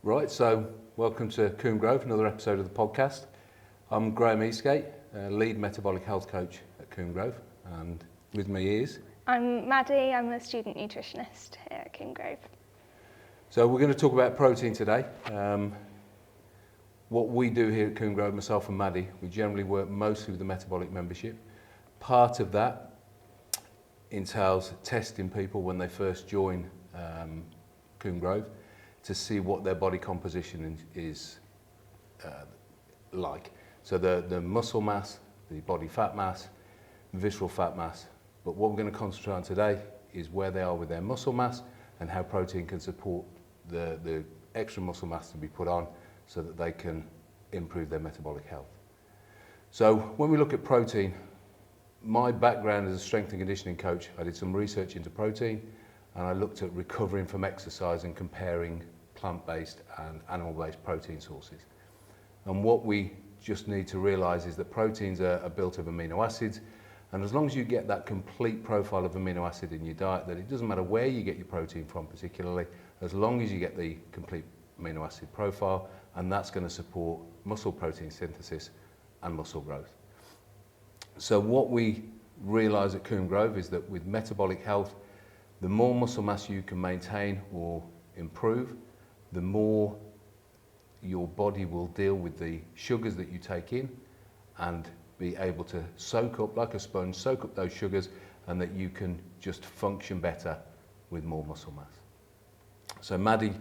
Right, so welcome to Combe Grove, another episode of the podcast. I'm Graham Eastgate, lead Metabolic Health Coach at Combe Grove, and with me is... I'm Maddie, I'm a student nutritionist here at Combe Grove. So we're going to talk about protein today. What we do here at Combe Grove, myself and Maddie, we generally work mostly with the metabolic membership. Part of that entails testing people when they first join Combe Grove to see what their body composition is like. So the muscle mass, the body fat mass, visceral fat mass. But what we're going to concentrate on today is where they are with their muscle mass and how protein can support the extra muscle mass to be put on so that they can improve their metabolic health. So when we look at protein, my background as a strength and conditioning coach, I did some research into protein and I looked at recovering from exercise and comparing plant-based and animal-based protein sources. And what we just need to realise is that proteins are built of amino acids, and as long as you get that complete profile of amino acid in your diet, that it doesn't matter where you get your protein from particularly, as long as you get the complete amino acid profile, and that's going to support muscle protein synthesis and muscle growth. So what we realise at Combe Grove is that with metabolic health, the more muscle mass you can maintain or improve, the more your body will deal with the sugars that you take in and be able to soak up, like a sponge, soak up those sugars, and that you can just function better with more muscle mass. So Maddie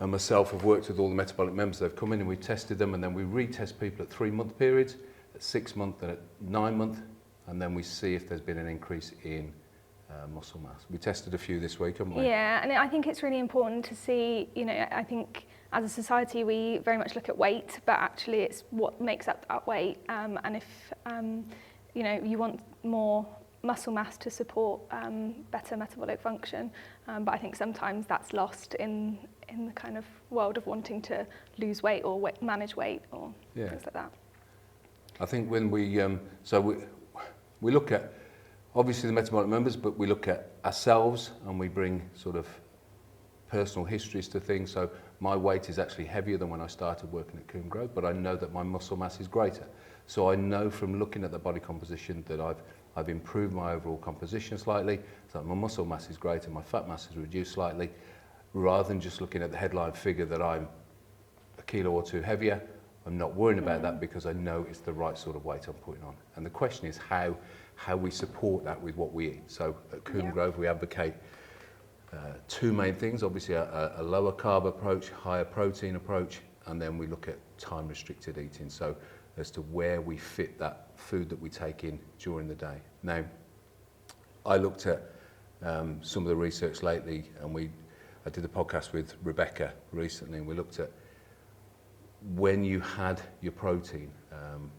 and myself have worked with all the metabolic members. They've come in and we've tested them, and then we retest people at 3-month periods, at 6 month and at 9 month, and then we see if there's been an increase in muscle mass. We tested a few this week, haven't we? Yeah, and I think it's really important to see, I think as a society we very much look at weight, but actually it's what makes up that weight. And if, you want more muscle mass to support better metabolic function, but I think sometimes that's lost in the kind of world of wanting to lose weight or manage weight or things like that. I think when we look at obviously the metabolic members, but we look at ourselves and we bring sort of personal histories to things. So my weight is actually heavier than when I started working at Combe Grove, but I know that my muscle mass is greater. So I know from looking at the body composition that I've improved my overall composition slightly, so that my muscle mass is greater, my fat mass is reduced slightly, rather than just looking at the headline figure that I'm a kilo or two heavier. I'm not worrying about that because I know it's the right sort of weight I'm putting on. And the question is how we support that with what we eat. So at Combe Grove we advocate two main things, obviously a lower carb approach, higher protein approach, and then we look at time restricted eating, so as to where we fit that food that we take in during the day. Now, I looked at some of the research lately, and I did a podcast with Rebecca recently, and we looked at when you had your protein,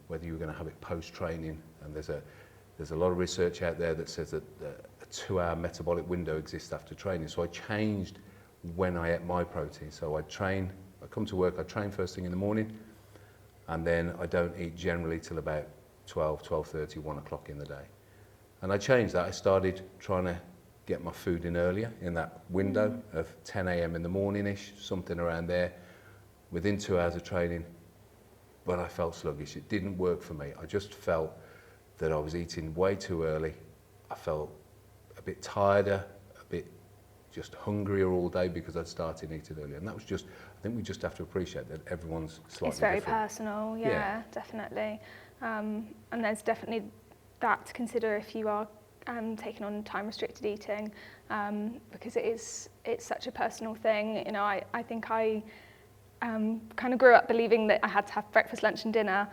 whether you were going to have it post-training, and there's a lot of research out there that says that a 2-hour metabolic window exists after training. So I changed when I ate my protein. So I come to work, I train first thing in the morning, and then I don't eat generally till about 12:30, 1 o'clock in the day. And I changed that. I started trying to get my food in earlier, in that window of 10 a.m. in the morning-ish, something around there, within 2 hours of training, but I felt sluggish. It didn't work for me. I just felt that I was eating way too early. I felt a bit tireder, a bit just hungrier all day because I'd started eating early. And that was just, I think we just have to appreciate that everyone's slightly It's very different. personal, yeah. Definitely. And there's definitely that to consider if you are taking on time restricted eating, because it's such a personal thing. I think I kind of grew up believing that I had to have breakfast, lunch and dinner,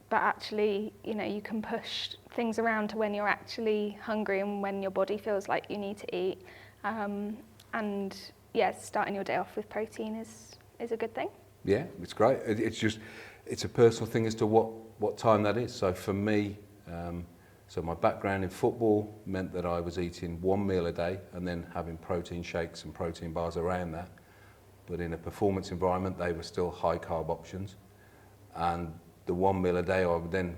but actually, you can push things around to when you're actually hungry and when your body feels like you need to eat. Starting your day off with protein is a good thing. Yeah, it's great. It's a personal thing as to what time that is. So for me, so my background in football meant that I was eating one meal a day and then having protein shakes and protein bars around that. But in a performance environment, they were still high carb options. And the 1 meal a day, I would then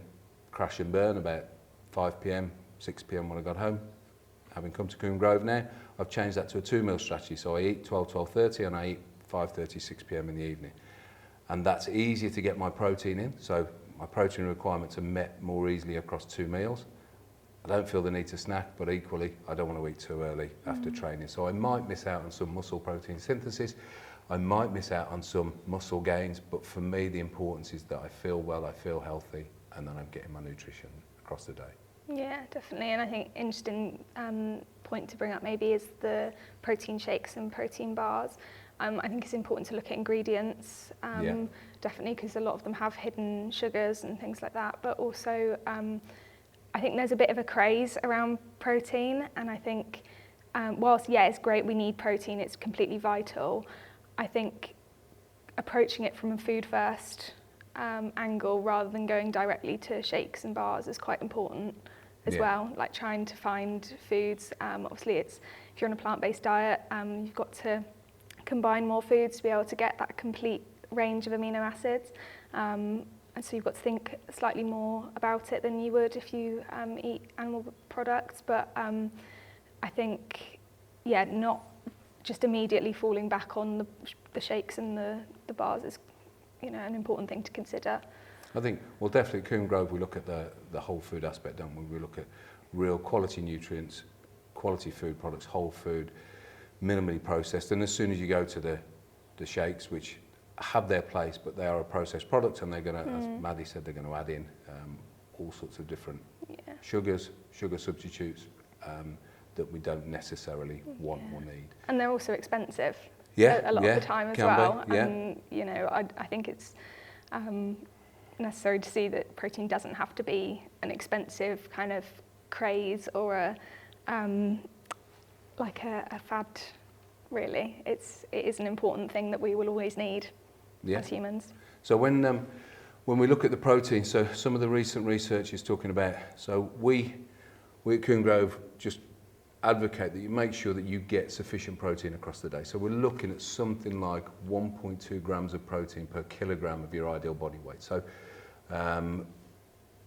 crash and burn about 5 p.m, 6 p.m. when I got home. Having come to Combe Grove now, I've changed that to a 2 meal strategy. So I eat 12:30 and I eat 5:30, 6 p.m. in the evening. And that's easier to get my protein in. So my protein requirements are met more easily across 2 meals. I don't feel the need to snack, but equally, I don't want to eat too early after training. So I might miss out on some muscle protein synthesis. I might miss out on some muscle gains, but for me, the importance is that I feel well, I feel healthy, and then I'm getting my nutrition across the day. Yeah, definitely. And I think interesting point to bring up maybe is the protein shakes and protein bars. I think it's important to look at ingredients, definitely, because a lot of them have hidden sugars and things like that. But also, I think there's a bit of a craze around protein. And I think, whilst, yeah, it's great, we need protein, it's completely vital. I think approaching it from a food first angle rather than going directly to shakes and bars is quite important as well. Like trying to find foods. Obviously, if you're on a plant-based diet, you've got to combine more foods to be able to get that complete range of amino acids. And so you've got to think slightly more about it than you would if you eat animal products. But I think, not just immediately falling back on the shakes and the bars is, an important thing to consider. I think, well, definitely at Combe Grove, we look at the whole food aspect, don't we? We look at real quality nutrients, quality food products, whole food, minimally processed. And as soon as you go to the shakes, which have their place, but they are a processed product, and they're going to, as Maddie said, they're going to add in all sorts of different sugars, sugar substitutes that we don't necessarily want or need. And they're also expensive. A lot of the time as well. Be, and I think it's necessary to see that protein doesn't have to be an expensive kind of craze or a fad. Really, it is an important thing that we will always need as humans. So when we look at the protein, so some of the recent research is talking about. So we at Combe Grove just advocate that you make sure that you get sufficient protein across the day. So we're looking at something like 1.2 grams of protein per kilogram of your ideal body weight. So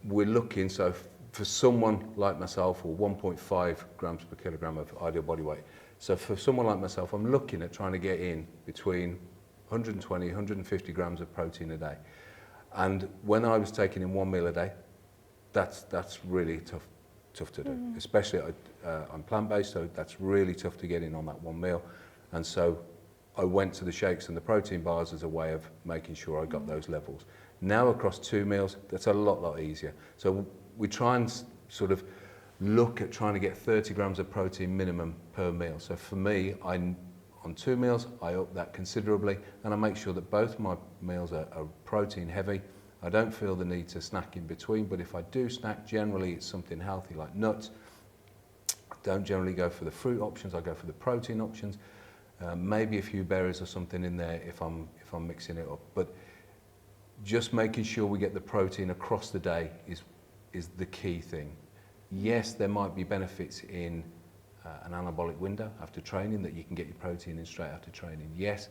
we're looking, so for someone like myself, or 1.5 grams per kilogram of ideal body weight. So for someone like myself, I'm looking at trying to get in between 120, 150 grams of protein a day. And when I was taking in 1 meal a day, that's really tough to do, especially I'm plant-based, so that's really tough to get in on that 1 meal. And so I went to the shakes and the protein bars as a way of making sure I got those levels. Now across 2 meals, that's a lot easier. So we try and sort of look at trying to get 30 grams of protein minimum per meal. So for me, on 2 meals, I up that considerably, and I make sure that both my meals are protein heavy. I don't feel the need to snack in between, but if I do snack, generally it's something healthy like nuts. I don't generally go for the fruit options, I go for the protein options. Maybe a few berries or something in there if I'm mixing it up. But just making sure we get the protein across the day is the key thing. Yes, there might be benefits in an anabolic window after training, that you can get your protein in straight after training. Yes,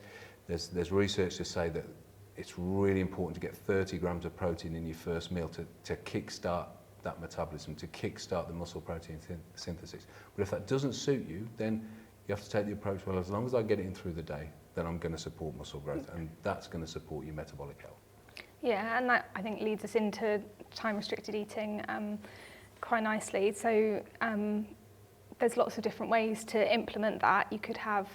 there's research to say that it's really important to get 30 grams of protein in your first meal to kickstart that metabolism, to kickstart the muscle protein synthesis. But if that doesn't suit you, then you have to take the approach, well, as long as I get it in through the day, then I'm going to support muscle growth, and that's going to support your metabolic health. Yeah, and that I think leads us into time-restricted eating quite nicely. So there's lots of different ways to implement that. You could have,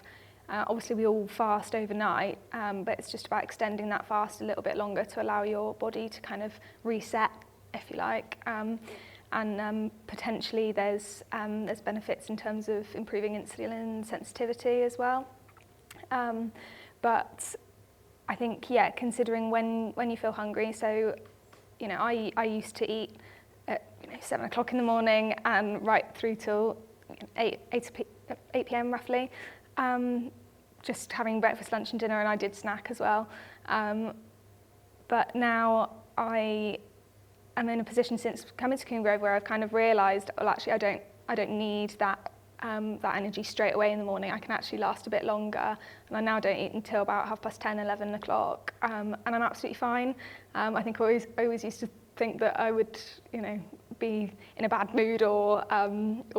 obviously we all fast overnight, but it's just about extending that fast a little bit longer to allow your body to kind of reset, if you like. And potentially there's benefits in terms of improving insulin sensitivity as well. But I think, considering when you feel hungry, so, I used to eat at 7 o'clock in the morning and right through till 8 p.m. roughly, just having breakfast, lunch and dinner, and I did snack as well. But now I'm in a position since coming to Combe Grove where I've kind of realised, well, actually I don't need that energy straight away in the morning. I can actually last a bit longer, and I now don't eat until about 10:30, 11 o'clock, and I'm absolutely fine. I think I always used to think that I would, be in a bad mood or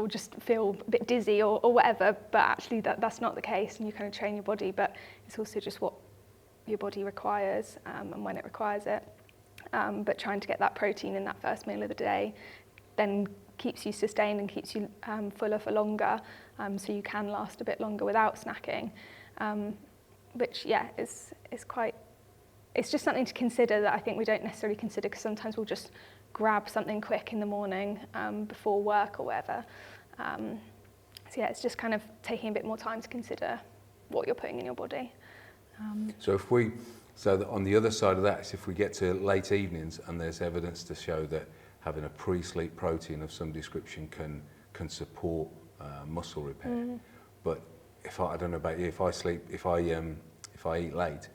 just feel a bit dizzy or whatever, but actually that's not the case, and you kind of train your body, but it's also just what your body requires and when it requires it. But trying to get that protein in that first meal of the day then keeps you sustained and keeps you fuller for longer, so you can last a bit longer without snacking, which is quite, it's just something to consider that I think we don't necessarily consider, because sometimes we'll just grab something quick in the morning before work or whatever. So it's just kind of taking a bit more time to consider what you're putting in your body. So on the other side of that is if we get to late evenings and there's evidence to show that having a pre-sleep protein of some description can support muscle repair. But I don't know about you, if I eat late,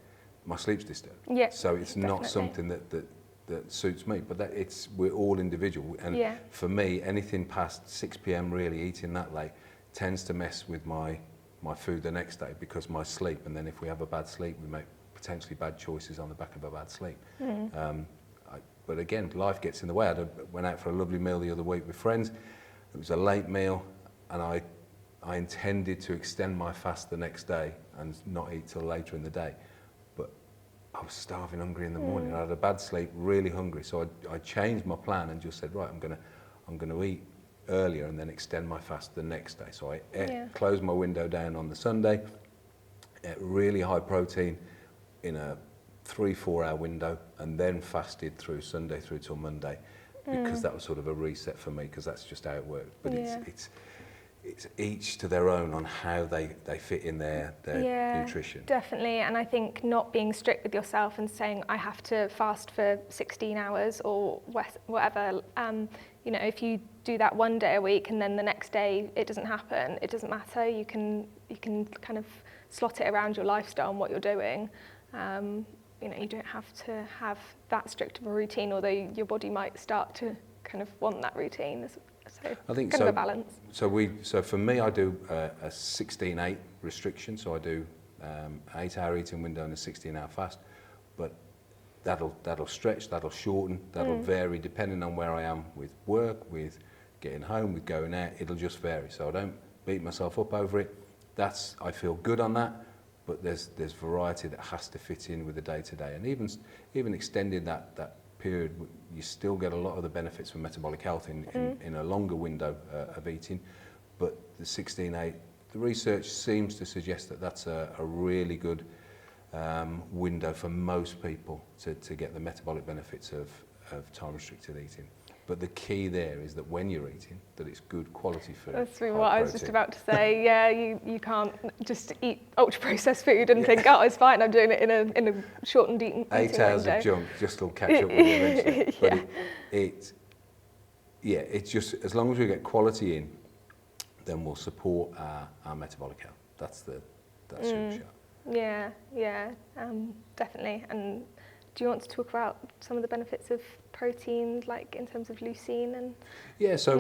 my sleep's disturbed. Yeah, so it's definitely not something that suits me, but we're all individual. And for me, anything past 6 p.m. really eating that late tends to mess with my food the next day, because my sleep, and then if we have a bad sleep, we make potentially bad choices on the back of a bad sleep. But again, life gets in the way. I went out for a lovely meal the other week with friends. It was a late meal, and I intended to extend my fast the next day and not eat till later in the day. But I was starving hungry in the morning. I had a bad sleep, really hungry. So I changed my plan and just said, right, I'm gonna eat earlier and then extend my fast the next day. So I closed my window down on the Sunday, ate really high protein in a 3-4 hour window, and then fasted through Sunday through till Monday, because that was sort of a reset for me, because that's just how it worked. But it's each to their own on how they fit in their nutrition. Definitely, and I think not being strict with yourself and saying I have to fast for 16 hours or whatever. If you do that one day a week and then the next day it doesn't happen, it doesn't matter. You can kind of slot it around your lifestyle and what you're doing. You don't have to have that strict of a routine, although your body might start to kind of want that routine. So I think kind of a balance. So for me, I do a 16-8 restriction. So I do 8-hour eating window and a 16-hour fast. But that'll stretch, that'll shorten, that'll vary depending on where I am with work, with getting home, with going out. It'll just vary. So I don't beat myself up over it. I feel good on that. But there's variety that has to fit in with the day-to-day, and even extending that period, you still get a lot of the benefits from metabolic health in a longer window of eating. But the 16-8, the research seems to suggest that that's a really good window for most people to get the metabolic benefits of time-restricted eating. But the key there is that when you're eating, that it's good quality food. That's what I was just about to say. Yeah, you can't just eat ultra-processed food and think, oh, it's fine, I'm doing it in a shortened eating window. 8 hours of junk just will catch up with you eventually. But it's just, as long as we get quality in, then we'll support our metabolic health. That's super shot. Yeah, definitely. And do you want to talk about some of the benefits of protein, like in terms of leucine and? Yeah, so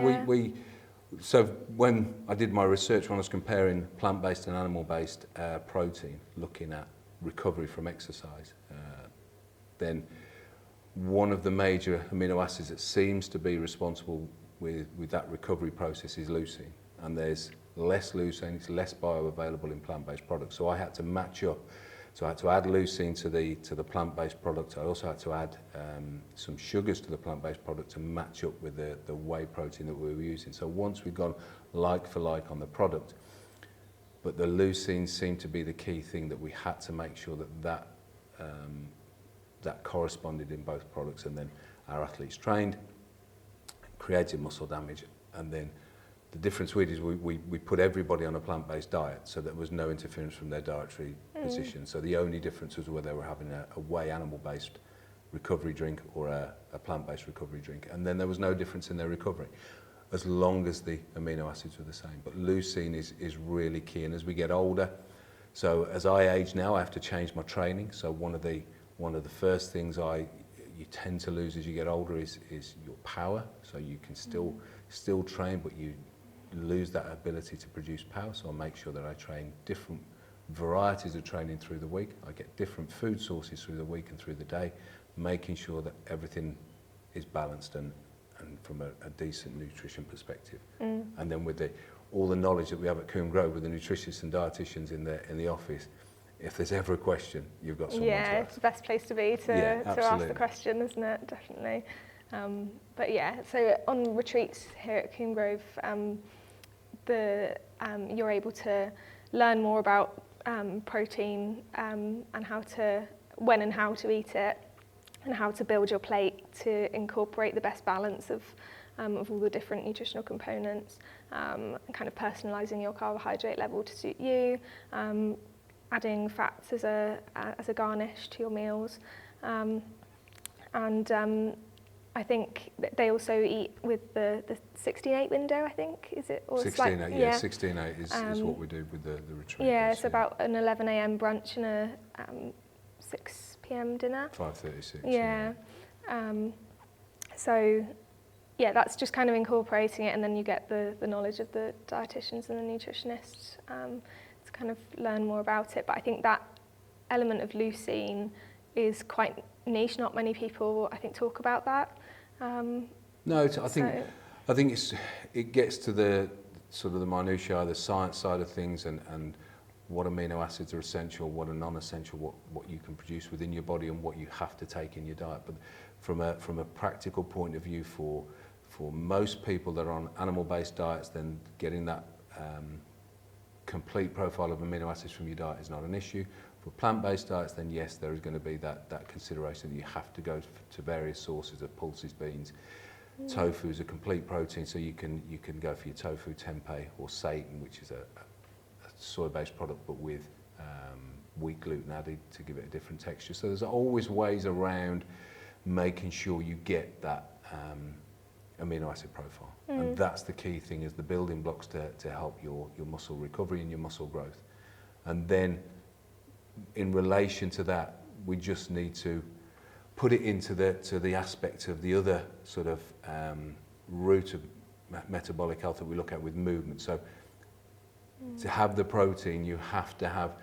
so when I did my research, when I was comparing plant-based and animal-based protein, looking at recovery from exercise, then one of the major amino acids that seems to be responsible with that recovery process is leucine, and there's less leucine, it's less bioavailable in plant-based products. So I had to match up. So I had to add leucine to the plant-based product. I also had to add some sugars to the plant-based product to match up with the whey protein that we were using. So once we'd gone like for like on the product, but the leucine seemed to be the key thing that we had to make sure that corresponded in both products. And then our athletes trained, created muscle damage, and then the difference we did is we put everybody on a plant-based diet, so there was no interference from their dietary position. So the only difference was whether they were having a whey animal-based recovery drink or a plant-based recovery drink. And then there was no difference in their recovery, as long as the amino acids were the same. But leucine is really key. And as we get older, so as I age now, I have to change my training. So one of the first things you tend to lose as you get older is your power. So you can still train, but you lose that ability to produce power. So I make sure that I train different varieties of training through the week. I get different food sources through the week and through the day, making sure that everything is balanced and and from a decent nutrition perspective. And then with all the knowledge that we have at Combe with the nutritionists and dietitians in the office, if there's ever a question, you've got someone to ask. It's the best place to be to ask the question, isn't it? Definitely. But yeah, so on retreats here at Combe, you're able to learn more about protein and when and how to eat it, and how to build your plate to incorporate the best balance of all the different nutritional components, and kind of personalising your carbohydrate level to suit you, adding fats as a garnish to your meals, and I think that they also eat with the 16-8 window, I think, is it? Or 16-8, yeah, 16-8 is what we do with the retreat. Yeah, it's about an 11 a.m. brunch and a 6 p.m. dinner. 5:36. Yeah. So, yeah, that's just kind of incorporating it, and then you get the knowledge of the dietitians and the nutritionists to kind of learn more about it. But I think that element of leucine is quite niche. Not many people, I think, talk about that. No, I think it gets to the sort of the minutiae, the science side of things, and what amino acids are essential, what are non-essential, what you can produce within your body, and what you have to take in your diet. But from a practical point of view, for most people that are on animal-based diets, then getting that complete profile of amino acids from your diet is not an issue. For plant-based diets, then yes, there is going to be that consideration that you have to go to various sources of pulses, beans. Tofu is a complete protein, so you can go for your tofu tempeh or seitan, which is a soy-based product but with wheat gluten added to give it a different texture. So there's always ways around making sure you get that amino acid profile, and that's the key thing, is the building blocks to help your muscle recovery and your muscle growth. And then in relation to that, we just need to put it into the aspect of the other sort of route of metabolic health that we look at with movement. So to have the protein, you have to have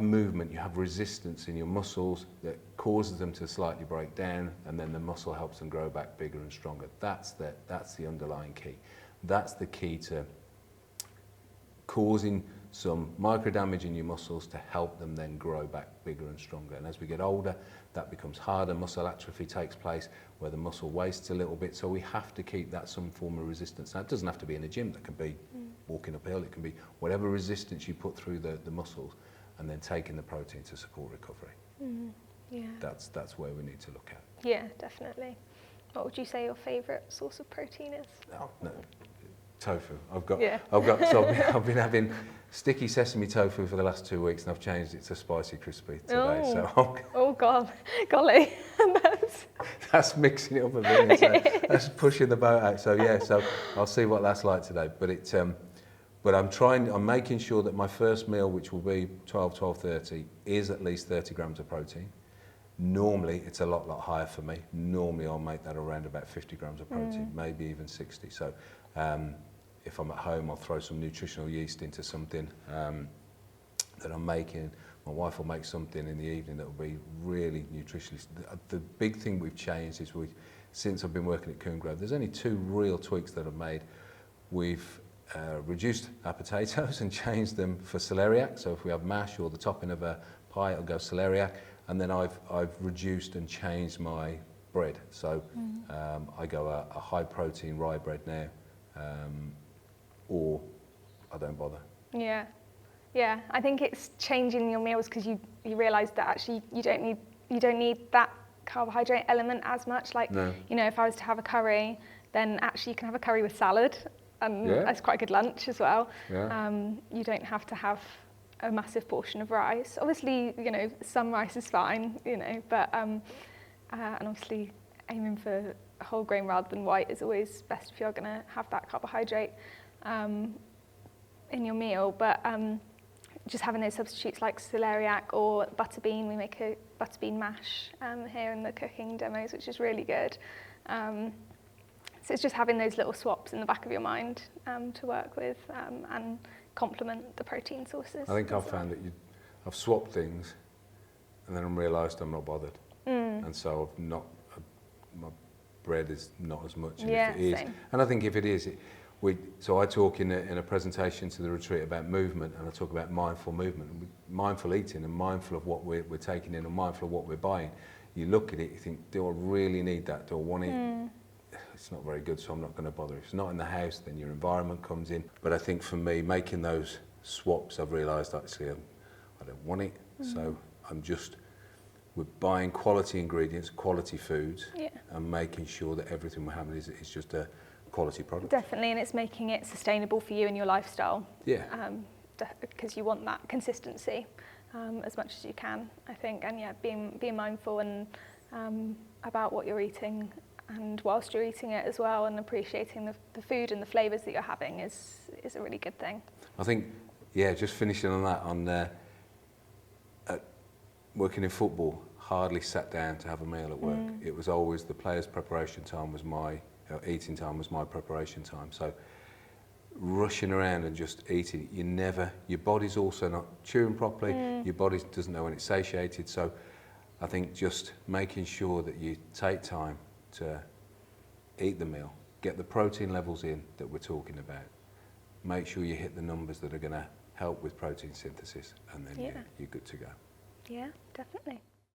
movement, you have resistance in your muscles that causes them to slightly break down, and then the muscle helps them grow back bigger and stronger. That's the underlying key. That's the key to causing some micro damage in your muscles to help them then grow back bigger and stronger. And as we get older, that becomes harder. Muscle atrophy takes place where the muscle wastes a little bit. So we have to keep that some form of resistance. Now, it doesn't have to be in a gym. That can be walking uphill. It can be whatever resistance you put through the muscles, and then taking the protein to support recovery. Yeah. That's where we need to look at. Yeah, definitely. What would you say your favourite source of protein is? Oh, no. Tofu. I've been having sticky sesame tofu for the last 2 weeks, and I've changed it to spicy crispy today. Golly. That's mixing it up a bit. So that's pushing the boat out. So yeah, so I'll see what that's like today. But I'm making sure that my first meal, which will be 12:30, is at least 30 grams of protein. Normally, it's a lot higher for me. Normally, I'll make that around about 50 grams of protein, maybe even 60. So if I'm at home, I'll throw some nutritional yeast into something that I'm making. My wife will make something in the evening that will be really nutritious. The big thing we've changed is since I've been working at Combe, there's only 2 real tweaks that I've made. We've reduced our potatoes and changed them for celeriac. So if we have mash or the topping of a pie, it'll go celeriac. And then I've reduced and changed my bread. So I go a high protein rye bread now, or I don't bother. Yeah. I think it's changing your meals because you realise that actually you don't need that carbohydrate element as much. Like, you know, if I was to have a curry, then actually you can have a curry with salad, and that's quite a good lunch as well. You don't have to have a massive portion of rice. Obviously, you know, some rice is fine, you know, but and obviously aiming for whole grain rather than white is always best if you're going to have that carbohydrate in your meal. But just having those substitutes like celeriac or butterbean, we make a butterbean mash here in the cooking demos, which is really good. So it's just having those little swaps in the back of your mind to work with and complement the protein sources. I think I've found that I've swapped things and then I realised I'm not bothered. And so my bread is not as much. And Yeah, if it is, same. and I think if it is, so I talk in a presentation to the retreat about movement, and I talk about mindful movement, and mindful eating, and mindful of what we're taking in, and mindful of what we're buying. You look at it, you think, do I really need that? Do I want it? It's not very good, so I'm not going to bother. If it's not in the house, then your environment comes in. But I think for me, making those swaps, I've realised actually I don't want it. So we're buying quality ingredients, quality foods, and making sure that everything we're having is just a quality product. Definitely, and it's making it sustainable for you and your lifestyle. Yeah. Because you want that consistency as much as you can, I think. And being mindful and about what you're eating, and whilst you're eating it as well, and appreciating the food and the flavours that you're having is a really good thing. I think, just finishing on that, working in football, hardly sat down to have a meal at work. It was always the players' preparation time was eating time was my preparation time. So rushing around and just eating, your body's also not chewing properly, your body doesn't know when it's satiated. So I think just making sure that you take time to eat the meal, get the protein levels in that we're talking about, make sure you hit the numbers that are going to help with protein synthesis, and then you're good to go. Yeah, definitely.